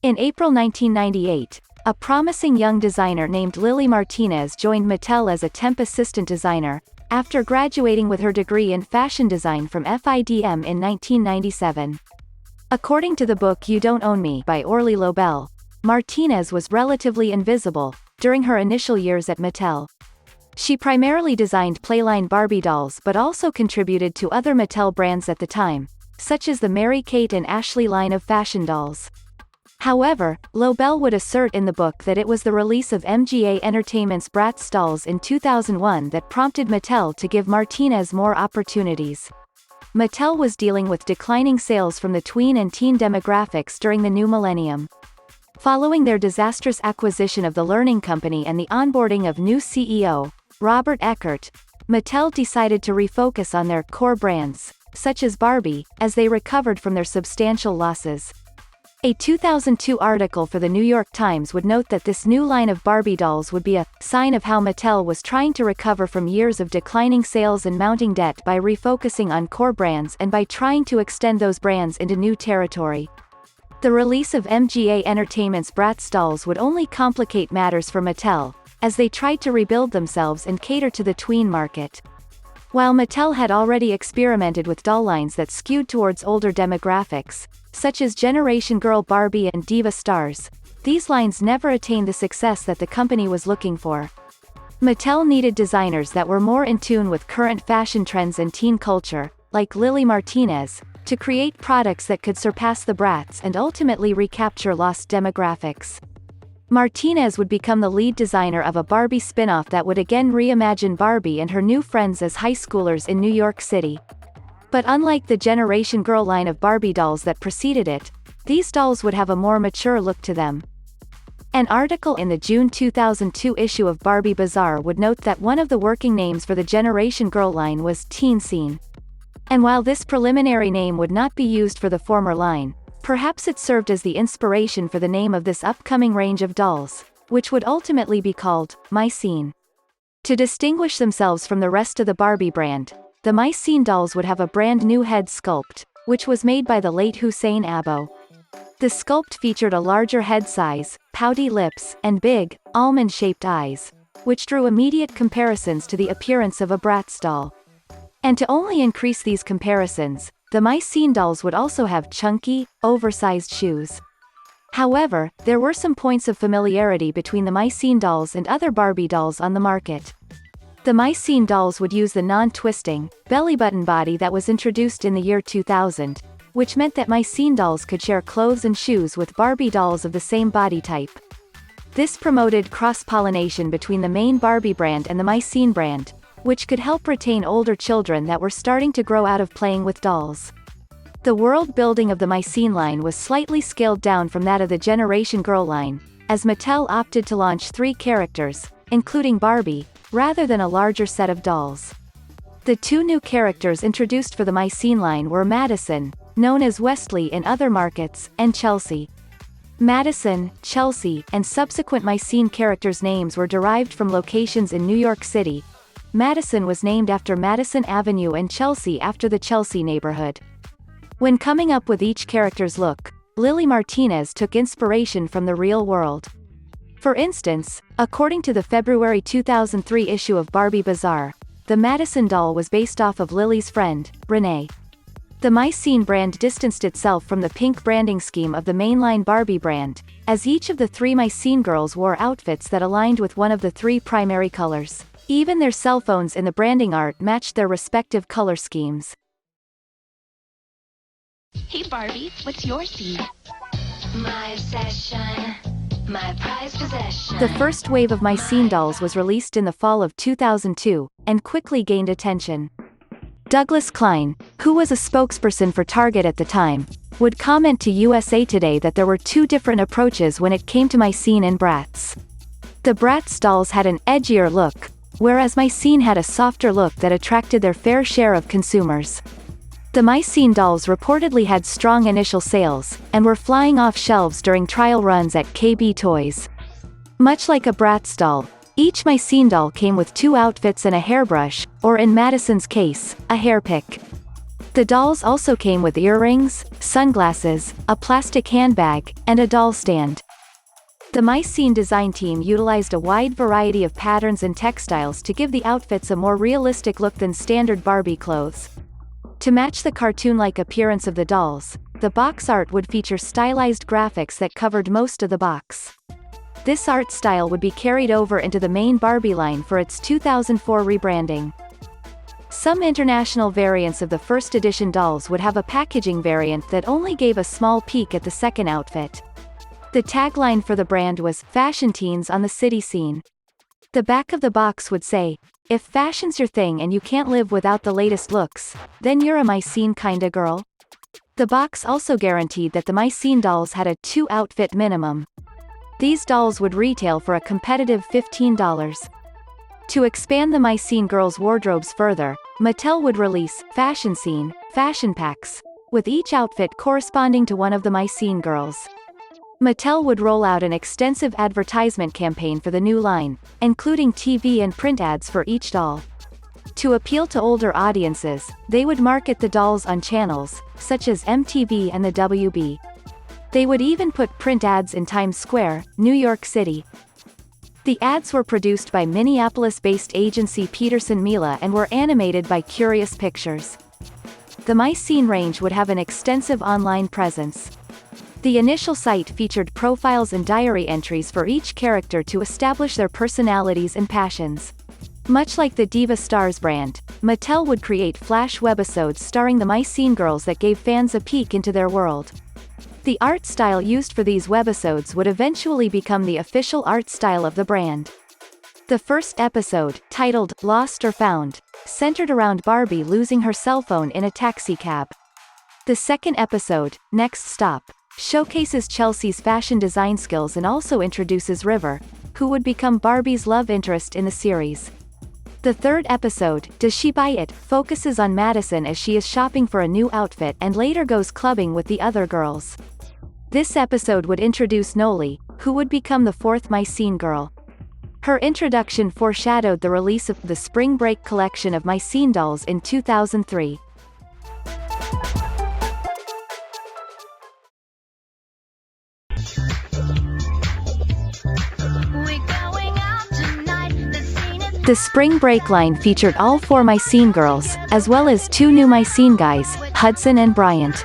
In April 1998, a promising young designer named Lily Martinez joined Mattel as a temp assistant designer, after graduating with her degree in fashion design from FIDM in 1997. According to the book You Don't Own Me by Orly Lobel, Martinez was relatively invisible during her initial years at Mattel. She primarily designed Playline Barbie dolls but also contributed to other Mattel brands at the time, such as the Mary-Kate and Ashley line of fashion dolls. However, Lobel would assert in the book that it was the release of MGA Entertainment's Bratz dolls in 2001 that prompted Mattel to give Martinez more opportunities. Mattel was dealing with declining sales from the tween and teen demographics during the new millennium. Following their disastrous acquisition of the Learning Company and the onboarding of new CEO, Robert Eckert, Mattel decided to refocus on their core brands, such as Barbie, as they recovered from their substantial losses. A 2002 article for the New York Times would note that this new line of Barbie dolls would be a sign of how Mattel was trying to recover from years of declining sales and mounting debt by refocusing on core brands and by trying to extend those brands into new territory. The release of MGA Entertainment's Bratz dolls would only complicate matters for Mattel, as they tried to rebuild themselves and cater to the tween market. While Mattel had already experimented with doll lines that skewed towards older demographics, such as Generation Girl Barbie and Diva Stars, these lines never attained the success that the company was looking for. Mattel needed designers that were more in tune with current fashion trends and teen culture, like Lily Martinez, to create products that could surpass the Bratz and ultimately recapture lost demographics. Martinez would become the lead designer of a Barbie spin-off that would again reimagine Barbie and her new friends as high schoolers in New York City. But unlike the Generation Girl line of Barbie dolls that preceded it, these dolls would have a more mature look to them. An article in the June 2002 issue of Barbie Bazaar would note that one of the working names for the Generation Girl line was Teen Scene. And while this preliminary name would not be used for the former line, perhaps it served as the inspiration for the name of this upcoming range of dolls, which would ultimately be called myscene. To distinguish themselves from the rest of the Barbie brand, the myscene dolls would have a brand new head sculpt, which was made by the late Hussein Abo. The sculpt featured a larger head size, pouty lips, and big, almond-shaped eyes, which drew immediate comparisons to the appearance of a Bratz doll. And to only increase these comparisons, the myscene dolls would also have chunky, oversized shoes. However, there were some points of familiarity between the myscene dolls and other Barbie dolls on the market. The myscene dolls would use the non-twisting, belly-button body that was introduced in the year 2000, which meant that myscene dolls could share clothes and shoes with Barbie dolls of the same body type. This promoted cross-pollination between the main Barbie brand and the myscene brand, which could help retain older children that were starting to grow out of playing with dolls. The world building of the myscene line was slightly scaled down from that of the Generation Girl line, as Mattel opted to launch 3 characters, including Barbie, rather than a larger set of dolls. The 2 new characters introduced for the myscene line were Madison, known as Wesley in other markets, and Chelsea. Madison, Chelsea, and subsequent myscene characters' names were derived from locations in New York City. Madison was named after Madison Avenue and Chelsea after the Chelsea neighborhood. When coming up with each character's look, Lily Martinez took inspiration from the real world. For instance, according to the February 2003 issue of Barbie Bazaar, the Madison doll was based off of Lily's friend, Renee. The myscene brand distanced itself from the pink branding scheme of the mainline Barbie brand, as each of the 3 myscene girls wore outfits that aligned with one of the 3 primary colors. Even their cell phones in the branding art matched their respective color schemes. Hey Barbie, what's your scene? My obsession, my prized possession. The first wave of myscene dolls was released in the fall of 2002, and quickly gained attention. Douglas Klein, who was a spokesperson for Target at the time, would comment to USA Today that there were 2 different approaches when it came to myscene and Bratz. The Bratz dolls had an edgier look, whereas myscene had a softer look that attracted their fair share of consumers. The myscene dolls reportedly had strong initial sales, and were flying off shelves during trial runs at KB Toys. Much like a Bratz doll, each myscene doll came with 2 outfits and a hairbrush, or in Madison's case, a hairpick. The dolls also came with earrings, sunglasses, a plastic handbag, and a doll stand. The myscene design team utilized a wide variety of patterns and textiles to give the outfits a more realistic look than standard Barbie clothes. To match the cartoon-like appearance of the dolls, the box art would feature stylized graphics that covered most of the box. This art style would be carried over into the main Barbie line for its 2004 rebranding. Some international variants of the first edition dolls would have a packaging variant that only gave a small peek at the second outfit. The tagline for the brand was, "Fashion Teens on the City Scene." The back of the box would say, "If fashion's your thing and you can't live without the latest looks, then you're a myscene kinda girl." The box also guaranteed that the myscene dolls had a 2-outfit minimum. These dolls would retail for a competitive $15. To expand the myscene girls' wardrobes further, Mattel would release Fashion Scene fashion packs, with each outfit corresponding to one of the myscene girls. Mattel would roll out an extensive advertisement campaign for the new line, including TV and print ads for each doll. To appeal to older audiences, they would market the dolls on channels, such as MTV and the WB. They would even put print ads in Times Square, New York City. The ads were produced by Minneapolis-based agency Peterson Mila and were animated by Curious Pictures. The myscene range would have an extensive online presence. The initial site featured profiles and diary entries for each character to establish their personalities and passions. Much like the Diva Stars brand, Mattel would create flash webisodes starring the myscene girls that gave fans a peek into their world. The art style used for these webisodes would eventually become the official art style of the brand. The first episode, titled Lost or Found, centered around Barbie losing her cell phone in a taxicab. The second episode, Next Stop, showcases Chelsea's fashion design skills and also introduces River, who would become Barbie's love interest in the series. The third episode, Does She Buy It?, focuses on Madison as she is shopping for a new outfit and later goes clubbing with the other girls. This episode would introduce Noli, who would become the fourth myscene girl. Her introduction foreshadowed the release of the Spring Break collection of myscene dolls in 2003. The Spring Break line featured all 4 myscene girls, as well as 2 new myscene guys, Hudson and Bryant.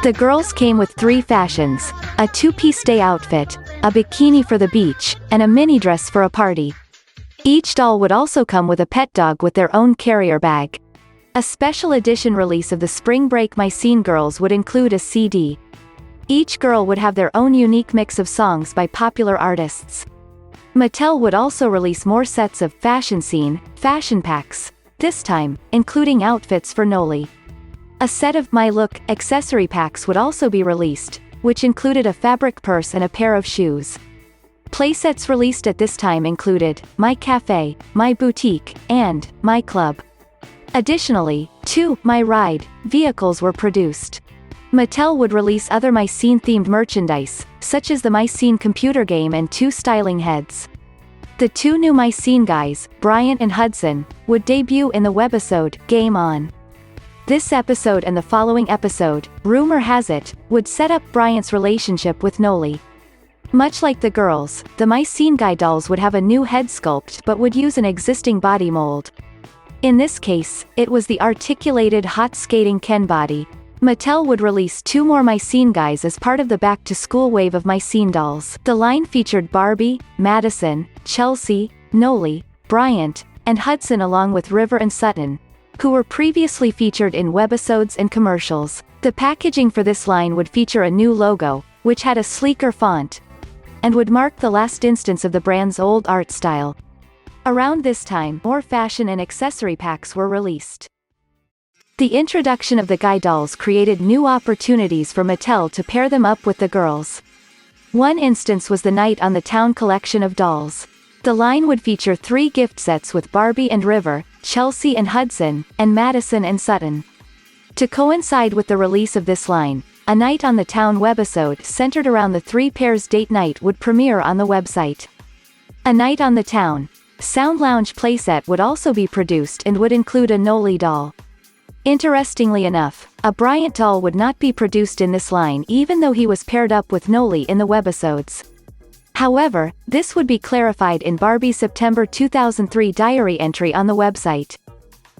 The girls came with 3 fashions: a 2-piece day outfit, a bikini for the beach, and a mini dress for a party. Each doll would also come with a pet dog with their own carrier bag. A special edition release of the Spring Break myscene girls would include a CD. Each girl would have their own unique mix of songs by popular artists. Mattel would also release more sets of Fashion Scene fashion packs, this time, including outfits for Noli. A set of My Look accessory packs would also be released, which included a fabric purse and a pair of shoes. Playsets released at this time included My Cafe, My Boutique, and My Club. Additionally, 2 My Ride vehicles were produced. Mattel would release other myscene-themed merchandise, such as the myscene computer game and 2 styling heads. The 2 new myscene guys, Bryant and Hudson, would debut in the webisode, Game On. This episode and the following episode, rumor has it, would set up Bryant's relationship with Noli. Much like the girls, the myscene guy dolls would have a new head sculpt but would use an existing body mold. In this case, it was the articulated hot skating Ken body. Mattel would release 2 more myscene guys as part of the back-to-school wave of myscene dolls. The line featured Barbie, Madison, Chelsea, Noli, Bryant, and Hudson along with River and Sutton, who were previously featured in webisodes and commercials. The packaging for this line would feature a new logo, which had a sleeker font, and would mark the last instance of the brand's old art style. Around this time, more fashion and accessory packs were released. The introduction of the guy dolls created new opportunities for Mattel to pair them up with the girls. One instance was the Night on the Town collection of dolls. The line would feature 3 gift sets with Barbie and River, Chelsea and Hudson, and Madison and Sutton. To coincide with the release of this line, a Night on the Town webisode centered around the 3 pairs date night would premiere on the website. A Night on the Town Sound Lounge playset would also be produced and would include a Noli doll. Interestingly enough, a Bryant doll would not be produced in this line even though he was paired up with Noli in the Webisodes. However, this would be clarified in Barbie's September 2003 diary entry on the website.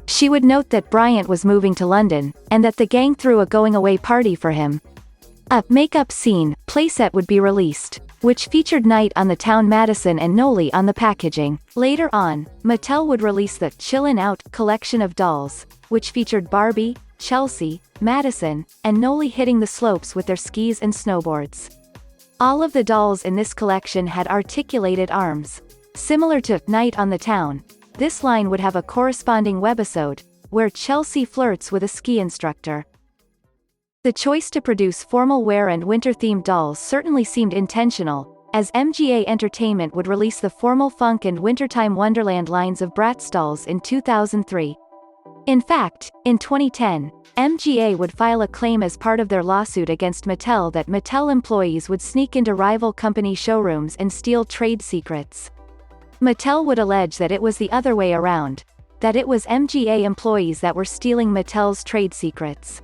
She would note that Bryant was moving to London, and that the gang threw a going-away party for him. A makeup scene playset would be released, which featured Night on the Town Madison and Noli on the packaging. Later on, Mattel would release the Chillin Out Collection of dolls, which featured Barbie, Chelsea, Madison, and Noli hitting the slopes with their skis and snowboards. All of the dolls in this collection had articulated arms. Similar to Night on the Town, this line would have a corresponding webisode, where Chelsea flirts with a ski instructor. The choice to produce formal wear and winter-themed dolls certainly seemed intentional, as MGA Entertainment would release the formal funk and wintertime Wonderland lines of Bratz dolls in 2003. In fact, in 2010, MGA would file a claim as part of their lawsuit against Mattel that Mattel employees would sneak into rival company showrooms and steal trade secrets. Mattel would allege that it was the other way around, that it was MGA employees that were stealing Mattel's trade secrets.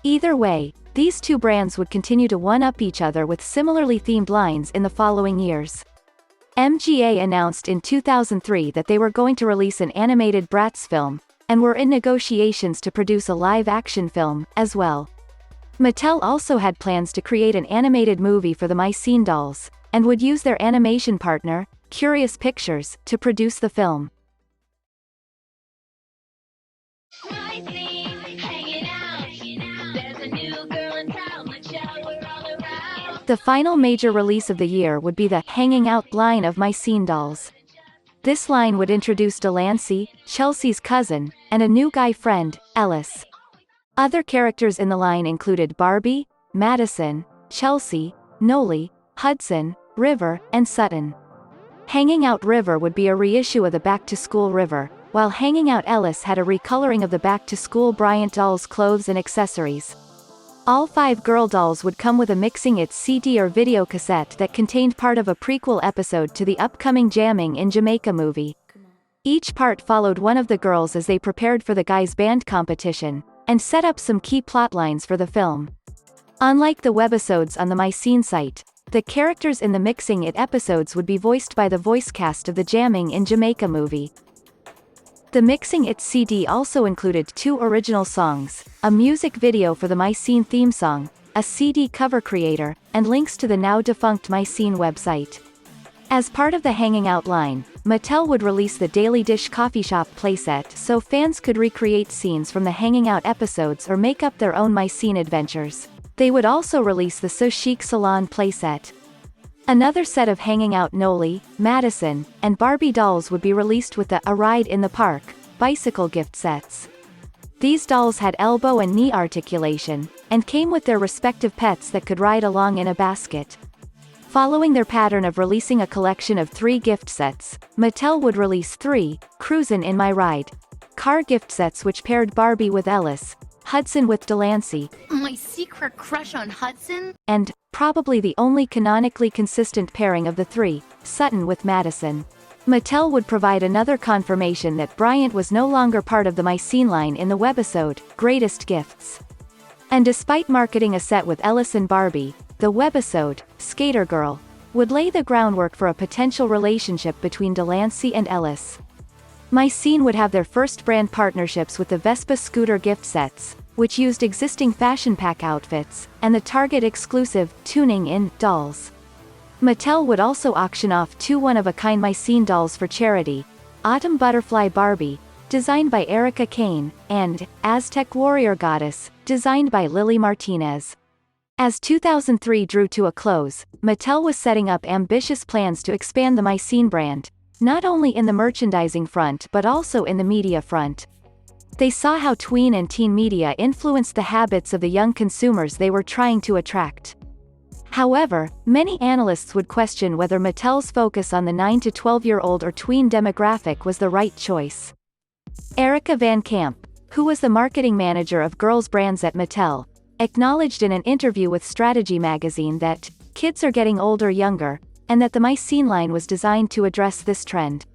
Either way, these two brands would continue to one-up each other with similarly themed lines in the following years. MGA announced in 2003 that they were going to release an animated Bratz film, and were in negotiations to produce a live-action film, as well. Mattel also had plans to create an animated movie for the myscene dolls, and would use their animation partner, Curious Pictures, to produce the film. My scene, hanging out. There's a new girl in town, Michelle, we're all around. The final major release of the year would be the Hanging Out line of myscene dolls. This line would introduce Delancey, Chelsea's cousin, and a new guy friend, Ellis. Other characters in the line included Barbie, Madison, Chelsea, Noli, Hudson, River, and Sutton. Hanging Out River would be a reissue of the Back to School River, while Hanging Out Ellis had a recoloring of the Back to School Bryant dolls' clothes and accessories. All 5 girl dolls would come with a Mixing It CD or video cassette that contained part of a prequel episode to the upcoming Jamming in Jamaica movie. Each part followed one of the girls as they prepared for the guys' band competition, and set up some key plotlines for the film. Unlike the webisodes on the myscene site, the characters in the Mixing It episodes would be voiced by the voice cast of the Jamming in Jamaica movie. The Mixing It CD also included 2 original songs, a music video for the myscene theme song, a CD cover creator, and links to the now-defunct myscene website. As part of the Hanging Out line, Mattel would release the Daily Dish coffee shop playset so fans could recreate scenes from the Hanging Out episodes or make up their own myscene adventures. They would also release the So Chic Salon playset. Another set of Hanging Out Noli, Madison, and Barbie dolls would be released with the A Ride in the Park bicycle gift sets. These dolls had elbow and knee articulation, and came with their respective pets that could ride along in a basket. Following their pattern of releasing a collection of 3 gift sets, Mattel would release 3 Cruisin in My Ride car gift sets which paired Barbie with Ellis, Hudson with Delancey, My secret crush on Hudson? and, probably the only canonically consistent pairing of the 3, Sutton with Madison. Mattel would provide another confirmation that Bryant was no longer part of the myscene line in the webisode, Greatest Gifts. And despite marketing a set with Ellis and Barbie, the webisode, Skater Girl, would lay the groundwork for a potential relationship between Delancey and Ellis. myscene would have their first brand partnerships with the Vespa scooter gift sets, which used existing fashion pack outfits, and the Target exclusive, Tuning In, dolls. Mattel would also auction off 2 one-of-a-kind myscene dolls for charity, Autumn Butterfly Barbie, designed by Erica Kane, and Aztec Warrior Goddess, designed by Lily Martinez. As 2003 drew to a close, Mattel was setting up ambitious plans to expand the myscene brand, not only in the merchandising front but also in the media front. They saw how tween and teen media influenced the habits of the young consumers they were trying to attract. However, many analysts would question whether Mattel's focus on the 9 to 12-year-old or tween demographic was the right choice. Erica Van Camp, who was the marketing manager of girls' brands at Mattel, acknowledged in an interview with Strategy magazine that kids are getting older younger, and that the myscene line was designed to address this trend.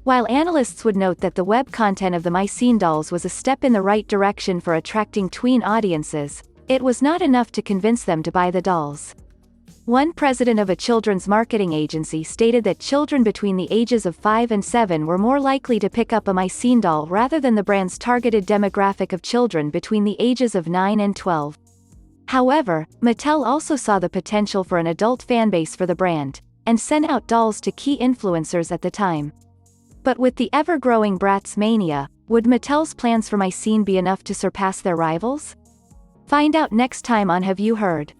While analysts would note that the web content of the myscene dolls was a step in the right direction for attracting tween audiences, it was not enough to convince them to buy the dolls. One president of a children's marketing agency stated that children between the ages of 5 and 7 were more likely to pick up a myscene doll rather than the brand's targeted demographic of children between the ages of 9 and 12. However, Mattel also saw the potential for an adult fanbase for the brand, and sent out dolls to key influencers at the time. But with the ever-growing Bratz mania, would Mattel's plans for myscene be enough to surpass their rivals? Find out next time on Have You Heard?